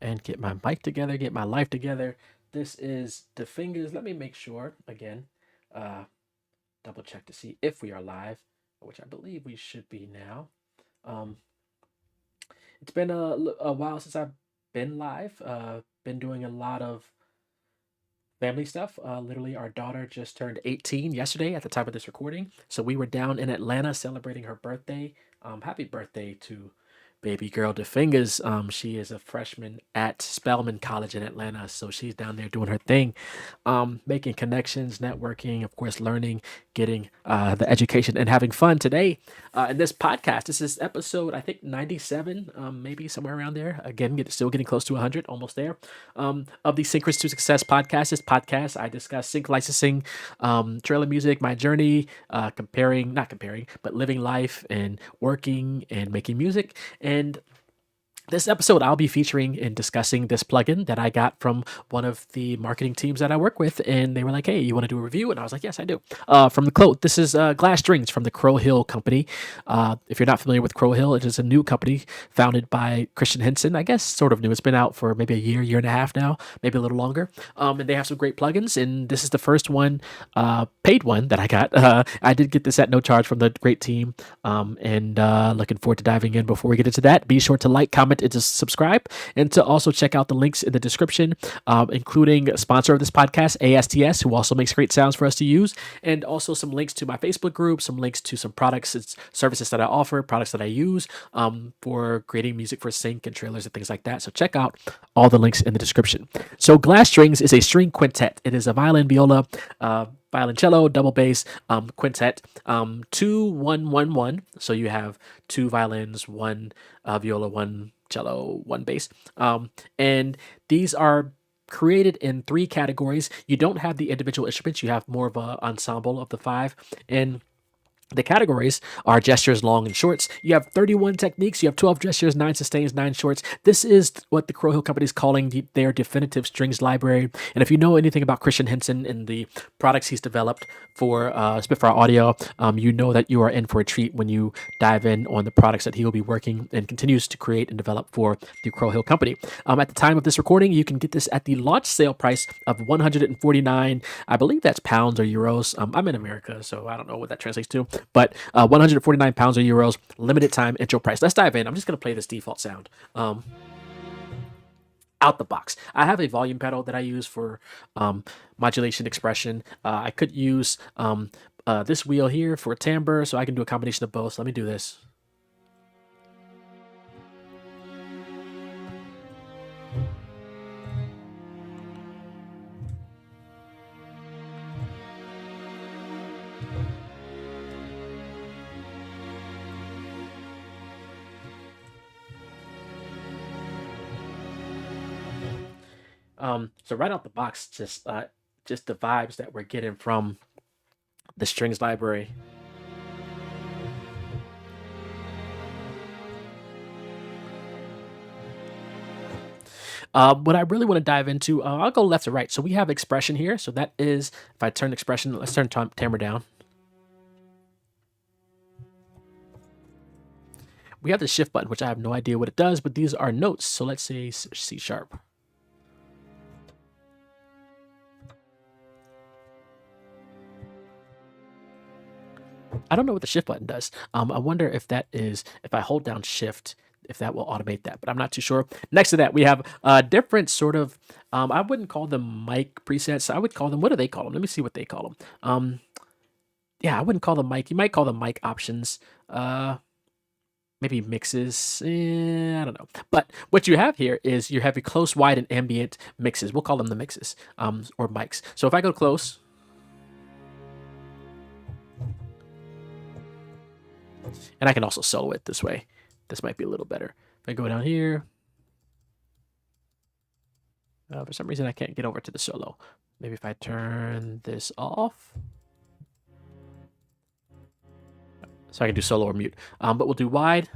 and get my mic together, get my life together. This is the Fingers. Let me make sure again, uh, double check to see if we are live, which I believe we should be now. Um, it's been a while since I've been live. Been doing a lot of family stuff. Literally, our daughter just turned 18 yesterday at the time of this recording. So we were down in Atlanta celebrating her birthday. Happy birthday to baby girl DeFingers. She is a freshman at Spelman College in Atlanta. So she's down there doing her thing, making connections, networking, of course, learning, getting the education, and having fun today. In this podcast, this is episode, I think, 97, maybe somewhere around there. Again, still getting close to 100, almost there, of the Syncrets To Success podcast. This podcast, I discuss sync licensing, trailer music, my journey, not comparing, but living life and working and making music. And this episode, I'll be featuring and discussing this plugin that I got from one of the marketing teams that I work with, and they were like, "Hey, you want to do a review?" And I was like, "Yes, I do." From the quote, this is Glass Strings from the Crow Hill Company. If you're not familiar with Crow Hill, it is a new company founded by Christian Henson. I guess sort of new. It's been out for maybe a year and a half now, maybe a little longer. And they have some great plugins, and this is the first one, paid one that I got. I did get this at no charge from the great team, and looking forward to diving in. Before we get into that, be sure to like, comment, and to subscribe, and to also check out the links in the description, including a sponsor of this podcast, ASTS, who also makes great sounds for us to use, and also some links to my Facebook group, some links to some products and services that I offer, products that I use for creating music for sync and trailers and things like that. So check out all the links in the description. So Glass Strings is a string quintet. It is a violin, viola, violoncello, double bass, quintet, 2-1-1-1. So you have two violins, one viola, one cello, one bass. And these are created in three categories. You don't have the individual instruments, you have more of an ensemble of the five. And the categories are gestures, long and shorts. You have 31 techniques. You have 12 gestures, 9 sustains, 9 shorts. This is what the Crow Hill Company is calling their definitive strings library. And if you know anything about Christian Henson and the products he's developed for Spitfire Audio, you know that you are in for a treat when you dive in on the products that he will be working and continues to create and develop for the Crow Hill Company. At the time of this recording, you can get this at the launch sale price of 149. I believe that's pounds or euros. I'm in America, so I don't know what that translates to. But 149 pounds or euros, limited time intro price. Let's dive in. I'm just going to play this default sound. Out the box. I have a volume pedal that I use for modulation expression. I could use this wheel here for timbre, so I can do a combination of both. So let me do this. So right out the box, just the vibes that we're getting from the strings library. What I really want to dive into, I'll go left to right. So we have expression here. So that is, if I turn expression, let's turn timbre down. We have the shift button, which I have no idea what it does, but these are notes. So let's say C sharp. I don't know what the shift button does. I wonder if that is, if I hold down shift, if that will automate that, but I'm not too sure. Next to that, we have different sort of, I wouldn't call them mic presets. I would call them, what do they call them? Let me see what they call them. Yeah, I wouldn't call them mic. You might call them mic options. Maybe mixes. I don't know. But what you have here is you have a close, wide, and ambient mixes. We'll call them the mixes or mics. So if I go close, and I can also solo it this way. This might be a little better. If I go down here, for some reason I can't get over to the solo. Maybe if I turn this off. So I can do solo or mute. But we'll do wide.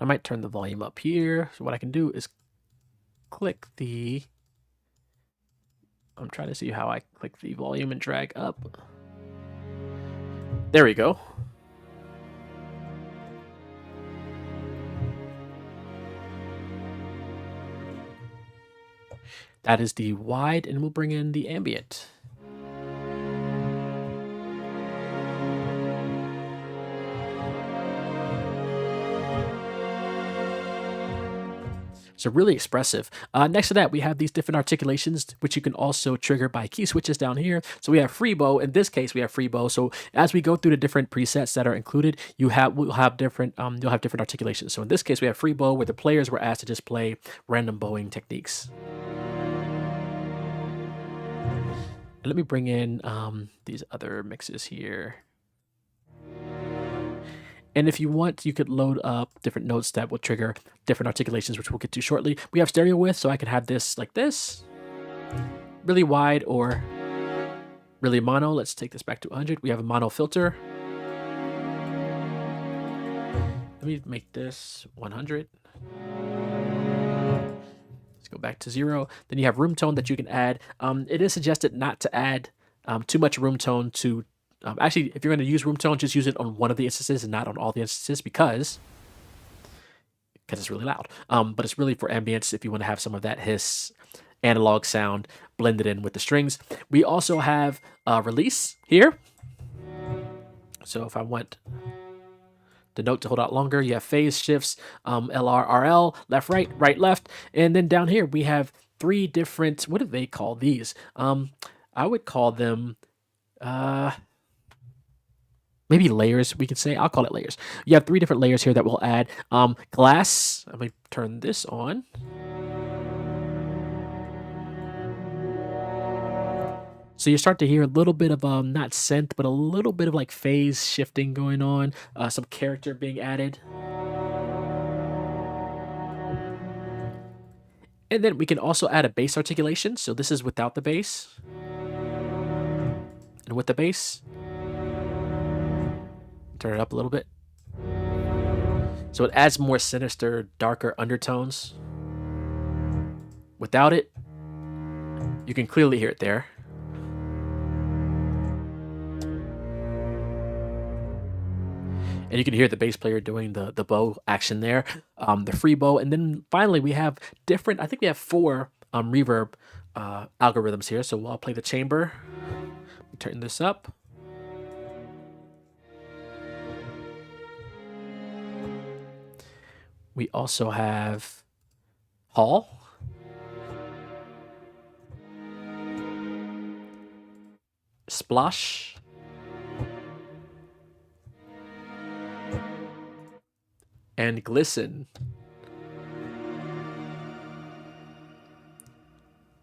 I might turn the volume up here. So what I can do is click the, I'm trying to see how I click the volume and drag up. There we go. That is the wide, and we'll bring in the ambient. So really expressive. Next to that, we have these different articulations, which you can also trigger by key switches down here. So we have free bow. In this case, we have free bow. So as we go through the different presets that are included, you'll have different articulations. So in this case, we have free bow, where the players were asked to just play random bowing techniques. And let me bring in these other mixes here. And if you want, you could load up different notes that will trigger different articulations, which we'll get to shortly. We have stereo width, so I can have this like this, really wide or really mono. Let's take this back to 100. We have a mono filter. Let me make this 100. Let's go back to 0. Then you have room tone that you can add. It is suggested not to add too much room tone to actually, if you're going to use room tone, just use it on one of the instances and not on all the instances, because it's really loud. But it's really for ambience if you want to have some of that hiss analog sound blended in with the strings. We also have release here. So if I want the note to hold out longer, you have phase shifts, LR, RL, left, right, left. And then down here, we have 3 different, what do they call these? I would call them maybe layers, we could say. I'll call it layers. You have 3 different layers here that we'll add. Glass, let me turn this on. So you start to hear a little bit of, not synth, but a little bit of like phase shifting going on, some character being added. And then we can also add a bass articulation. So this is without the bass. And with the bass, turn it up a little bit. So it adds more sinister, darker undertones. Without it, you can clearly hear it there. And you can hear the bass player doing the bow action there, the free bow. And then finally, we have different, I think we have 4 reverb algorithms here. So I'll play the chamber. Turn this up. We also have Hall. Splash. And Glisten.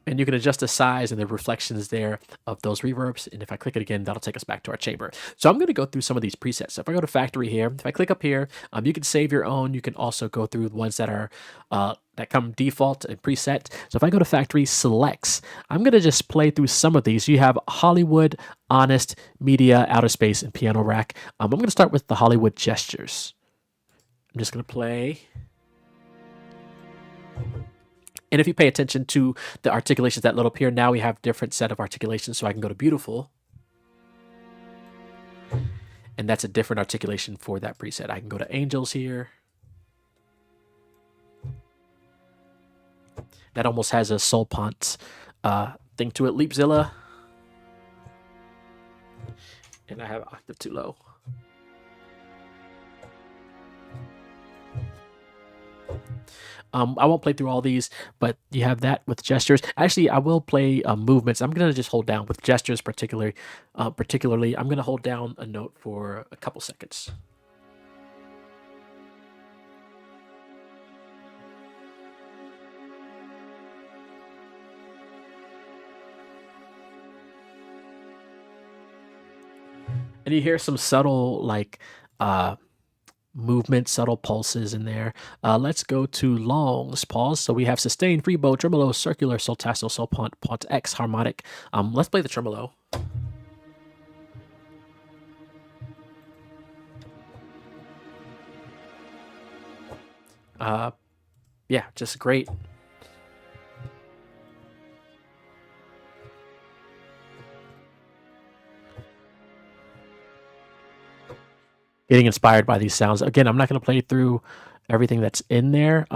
And you can adjust the size and the reflections there of those reverbs. And if I click it again, that'll take us back to our chamber. So I'm going to go through some of these presets. So if I go to factory here, if I click up here, you can save your own. You can also go through the ones that are that come default and preset. So if I go to factory selects, I'm going to just play through some of these. You have Hollywood, Honest, Media, Outer Space, and Piano Rack. I'm going to start with the Hollywood gestures. I'm just going to play. And if you pay attention to the articulations that load up here, now we have different set of articulations. So I can go to beautiful. And that's a different articulation for that preset. I can go to angels here. That almost has a soul pont thing to it. Leapzilla. And I have octave too low. I won't play through all these, but you have that with gestures. Actually, I will play movements. I'm going to just hold down with gestures particularly. I'm going to hold down a note for a couple seconds. And you hear some subtle, like, movement, subtle pulses in there. Let's go to longs, pause. So we have sustain, free bow, tremolo, circular, sol tasso, sol pont, pont X, harmonic. Let's play the tremolo. Yeah, just great. Getting inspired by these sounds. Again, I'm not going to play through everything that's in there.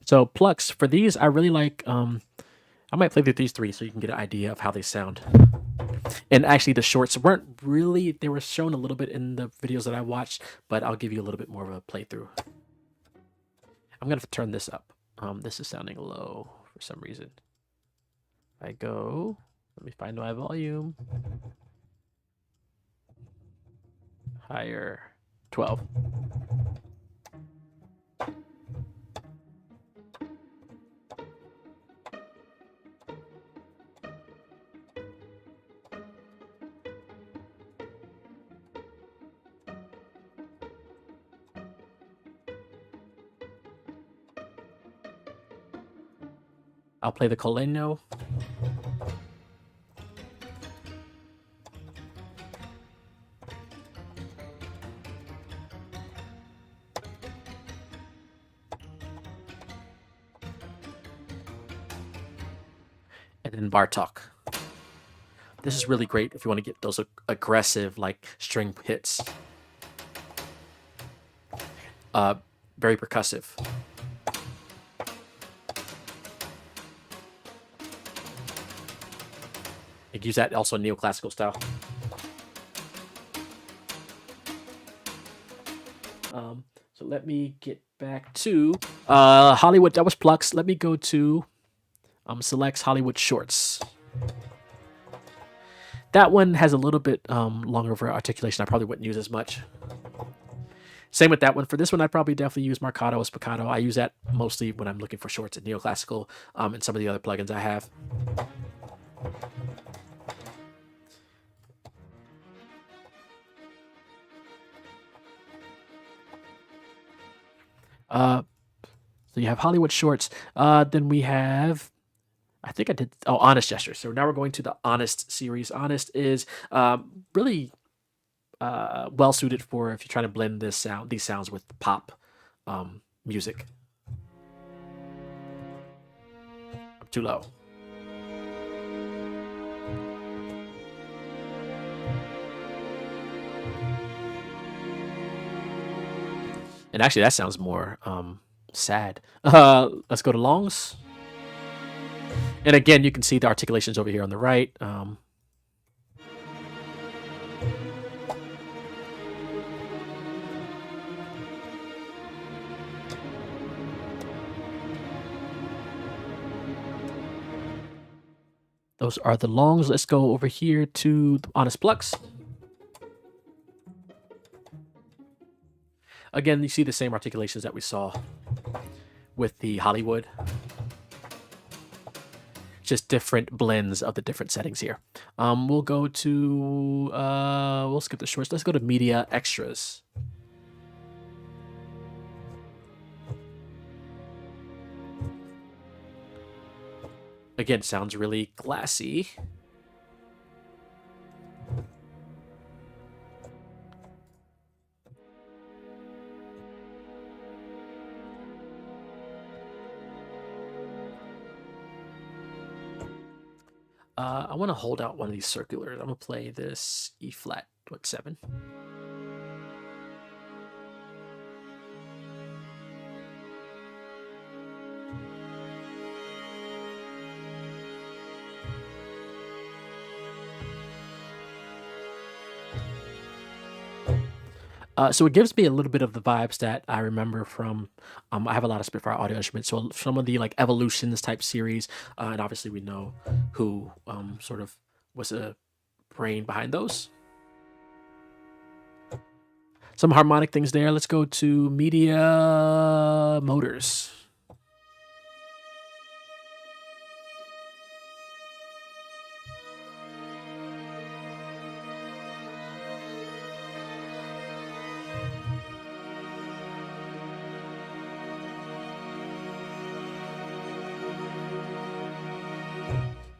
So plucks, for these, I really like I might play through these three so you can get an idea of how they sound. And actually, the shorts weren't really, they were shown a little bit in the videos that I watched, but I'll give you a little bit more of a playthrough. I'm going to turn this up. This is sounding low for some reason. I go, let me find my volume. Higher, 12. I'll play the Coleno. And then Bartok. This is really great if you want to get those aggressive, like, string hits. Very percussive. You can use that also in neoclassical style. So let me get back to Hollywood. That was Plucks. Let me go to Selects Hollywood Shorts. That one has a little bit longer of articulation. I probably wouldn't use as much. Same with that one. For this one, I'd probably definitely use Marcato or Spiccato. I use that mostly when I'm looking for shorts in neoclassical and some of the other plugins I have. So you have Hollywood Shorts. Then we have, I think I did, Honest Gestures. So now we're going to the Honest series. Honest is really well suited for if you're trying to blend these sounds with pop music. I'm too low. And actually, that sounds more sad. Let's go to longs. And again, you can see the articulations over here on the right. Those are the longs. Let's go over here to the Honest Plucks. Again, you see the same articulations that we saw with the Hollywood. Just different blends of the different settings here. We'll go to, we'll skip the shorts. Let's go to Media Extras. Again, sounds really glassy. I want to hold out one of these circulars. I'm going to play this E flat, 7. So it gives me a little bit of the vibes that I remember from, I have a lot of Spitfire audio instruments, so some of the like Evolutions type series, and obviously we know who sort of was a brain behind those. Some harmonic things there. Let's go to Media Motors.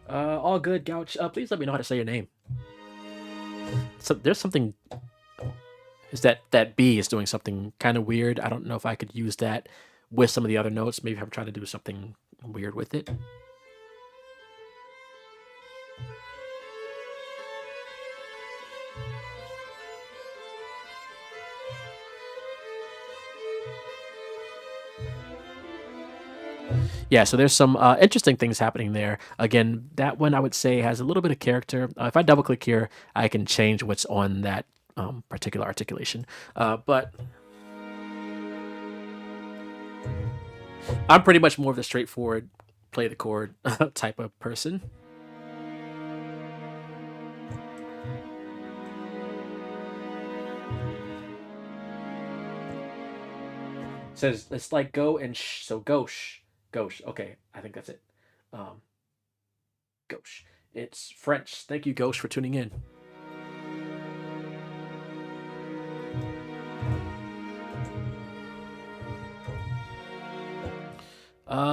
All good, Gouch. Please let me know how to say your name. So there's something. Is that B is doing something kind of weird? I don't know if I could use that with some of the other notes. Maybe I'm trying to do something weird with it. Yeah, so there's some interesting things happening there. Again, that one I would say has a little bit of character. If I double click here, I can change what's on that particular articulation. But I'm pretty much more of the straightforward play the chord type of person. It says it's like go and so gauche, gauche. Okay, I think that's it. Um, gauche. It's French. Thank you, Gauche, for tuning in.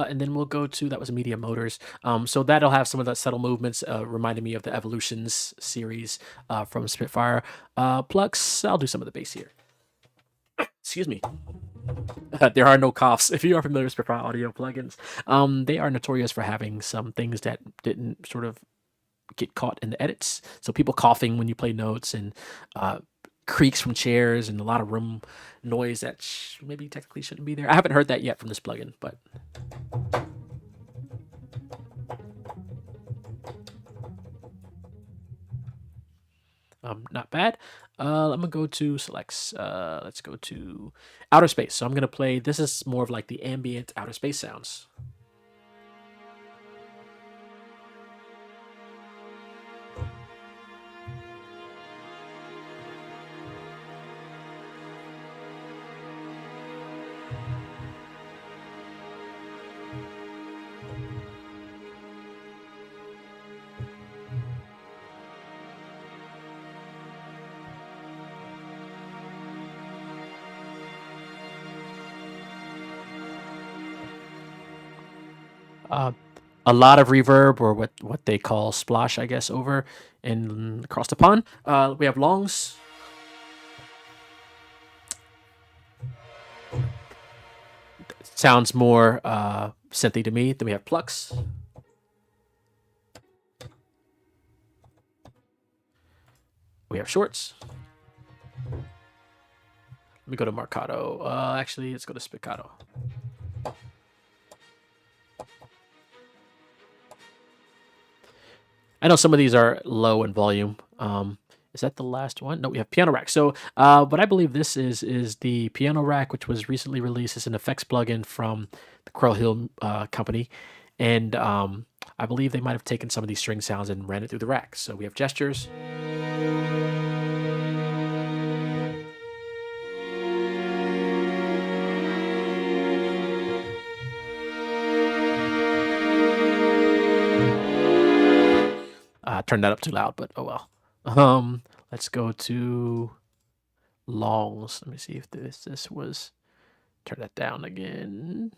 And then we'll go to that was Media Motors. So that'll have some of the subtle movements, reminding me of the Evolutions series from Spitfire. Plux, I'll do some of the bass here. Excuse me. There are no coughs. If you are familiar with Spitfire audio plugins, they are notorious for having some things that didn't sort of get caught in the edits. So people coughing when you play notes and creaks from chairs and a lot of room noise that maybe technically shouldn't be there. I haven't heard that yet from this plugin, but not bad. I'm gonna go to selects. Let's go to outer space. So I'm gonna play. This is more of like the ambient outer space sounds. A lot of reverb, or what they call splosh, I guess, over and across the pond. We have longs. Sounds more synthy to me. Then we have plucks. We have shorts. Let me go to Marcato. Actually, let's go to Spiccato. I know some of these are low in volume. Is that the last one? No, we have piano rack. So what I believe this is the piano rack, which was recently released as an effects plugin from the Crow Hill company. And I believe they might have taken some of these string sounds and ran it through the rack. So we have gestures. Turned that up too loud, but oh well. Let's go to longs. Let me see if this was. Turn that down again.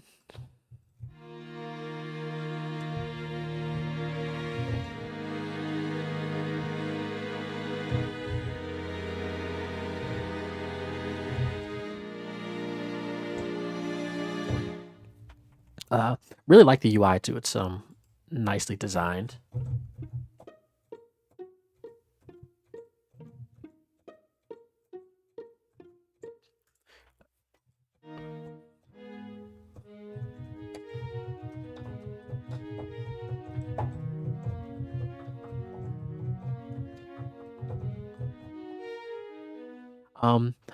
Really like the UI too. It's nicely designed.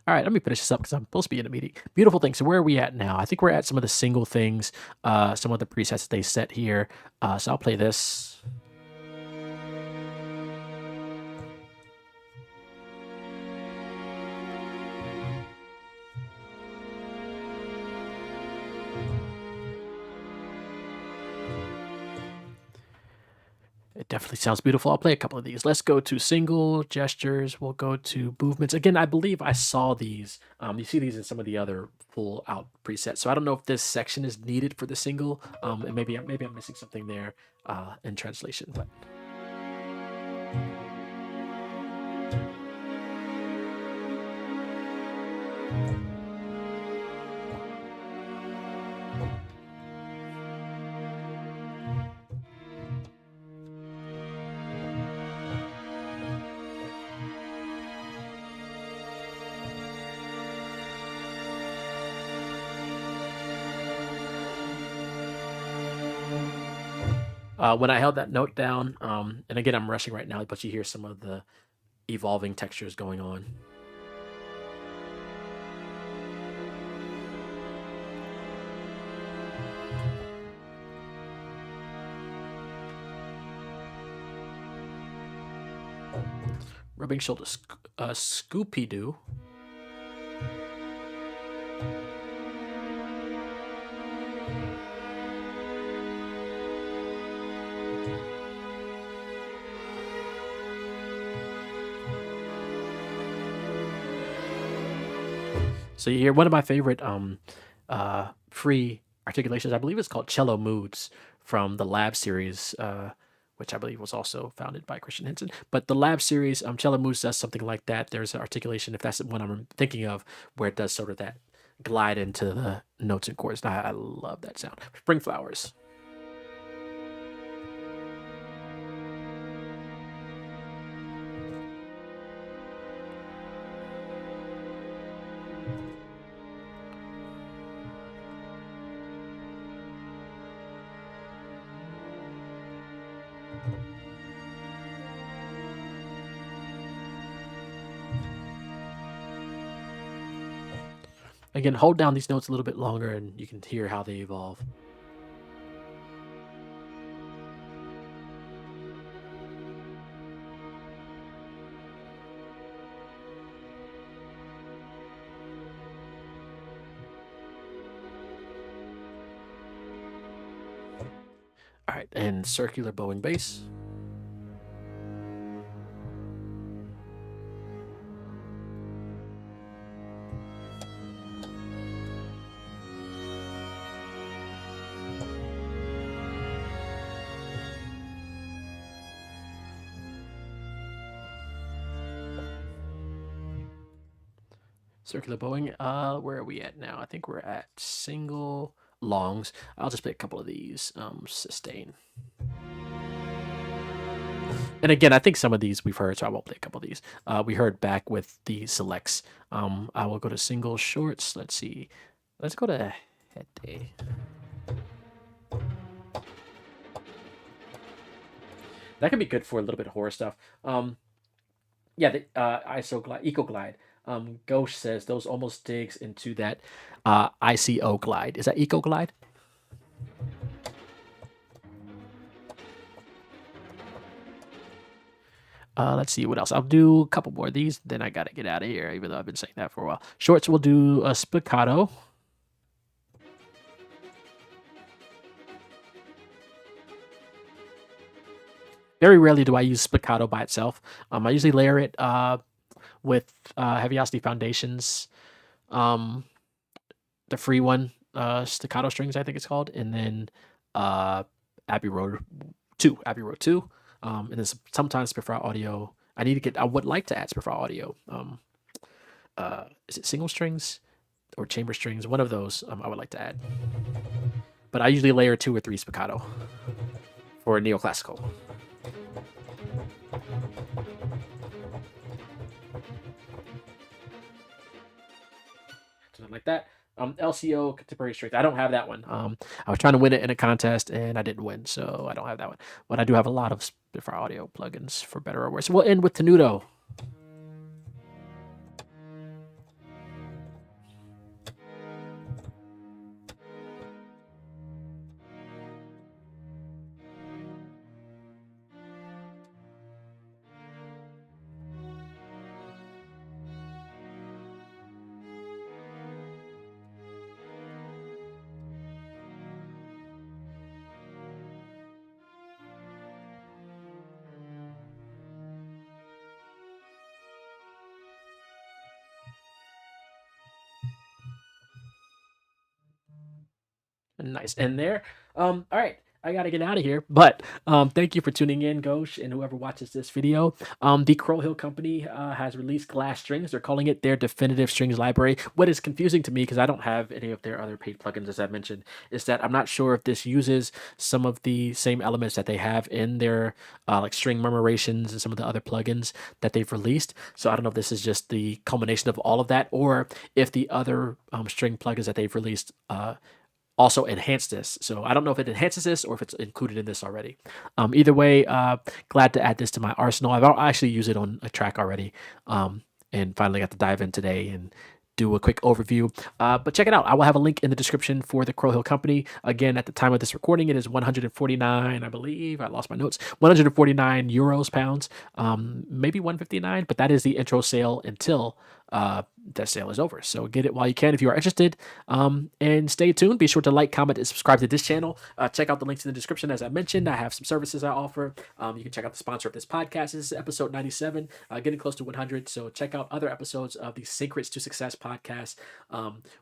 All right, let me finish this up because I'm supposed to be in a meeting. Beautiful thing. So where are we at now? I think we're at some of the single things, some of the presets that they set here. So I'll play this. It definitely sounds beautiful. I'll play a couple of these. Let's go to single gestures. We'll go to movements. Again, I believe I saw these. You see these in some of the other full out presets. So I don't know if this section is needed for the single. And maybe I'm missing something there in translation. But When I held that note down, and again, I'm rushing right now, but you hear some of the evolving textures going on. Rubbing shoulders, Scoopy Doo. So you hear one of my favorite free articulations. I believe it's called Cello Moods from the Lab series, which I believe was also founded by Christian Henson. But the Lab series, Cello Moods does something like that. There's an articulation, if that's the one I'm thinking of, where it does sort of that glide into the notes and chords. And I love that sound. Spring Flowers. Again, hold down these notes a little bit longer and you can hear how they evolve. All right, and circular bowing bass. Circular bowing. Where are we at now? I think we're at single longs. I'll just play a couple of these. Sustain. And again, I think some of these we've heard, so I won't play a couple of these. We heard back with the selects. I will go to single shorts. Let's see. Let's go to head day. That could be good for a little bit of horror stuff. Yeah, the Eco Glide. Ghost says those almost digs into that ICO glide. Is that Eco Glide? Let's see what else. I'll do a couple more of these. Then I gotta get out of here, even though I've been saying that for a while. Shorts, we'll do a spiccato. Very rarely do I use spiccato by itself. I usually layer it with Heaviosity Foundations, the free one, staccato strings, I think it's called, and then Abbey Road 2, and then sometimes Spitfire Audio. I would like to add Spitfire Audio. Is it single strings or chamber strings? One of those I would like to add. But I usually layer 2 or 3 spiccato for neoclassical. Something like that. LCO Contemporary Strength. I don't have that one. I was trying to win it in a contest and I didn't win, so I don't have that one. But I do have a lot of Spitfire Audio plugins for better or worse. We'll end with Tenuto. Nice. And there. All right. I gotta get out of here. But thank you for tuning in, Ghosh, and whoever watches this video. The Crow Hill Company has released Glass Strings. They're calling it their definitive strings library. What is confusing to me, because I don't have any of their other paid plugins, as I mentioned, is that I'm not sure if this uses some of the same elements that they have in their like string murmurations and some of the other plugins that they've released. So I don't know if this is just the culmination of all of that, or if the other string plugins that they've released also enhance this. So I don't know if it enhances this or if it's included in this already. Either way, glad to add this to my arsenal. I've actually used it on a track already, and finally got to dive in today and do a quick overview. But check it out. I will have a link in the description for the Crow Hill Company. Again, at the time of this recording, it is 149, I believe. I lost my notes. 149 euros, pounds, maybe 159, but that is the intro sale until that sale is over. So get it while you can if you are interested. And stay tuned. Be sure to like, comment, and subscribe to this channel. Check out the links in the description. As I mentioned, I have some services I offer. You can check out the sponsor of this podcast. This is episode 97, getting close to 100. So check out other episodes of the Syncrets To Success podcast,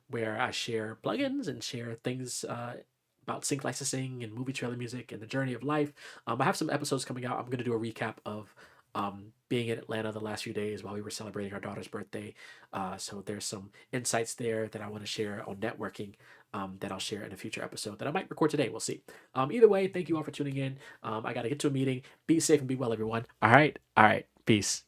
where I share plugins and share things about sync licensing and movie trailer music and the journey of life. I have some episodes coming out. I'm going to do a recap of being in Atlanta the last few days while we were celebrating our daughter's birthday. So there's some insights there that I want to share on networking, that I'll share in a future episode that I might record today. We'll see. Either way, thank you all for tuning in. I got to get to a meeting. Be safe and be well, everyone. All right. All right. Peace.